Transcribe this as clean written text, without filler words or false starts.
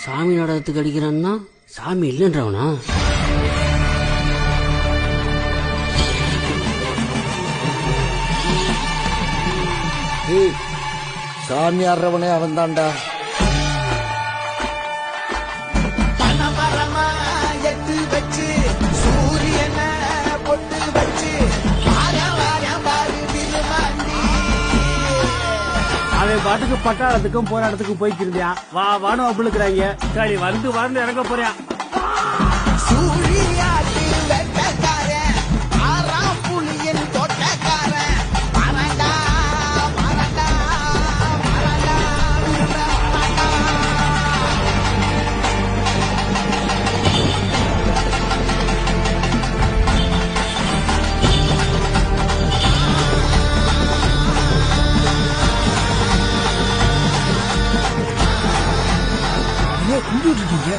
சாமி நாடகத்துக்கு அடிக்கிறான்னா சாமி இல்லைன்றவனா? சாமி ஆடுறவனே அவன் தான்டா. அவன் பாட்டுக்கு பட்டாளத்துக்கும் போராட்டத்துக்கும் போய்க்கிருந்தியான். வா வானும் அப்புளுக்குறாங்க. சரி வந்து வரணும் இறங்க போறியா? கும்பிட்டு இருக்கீங்க.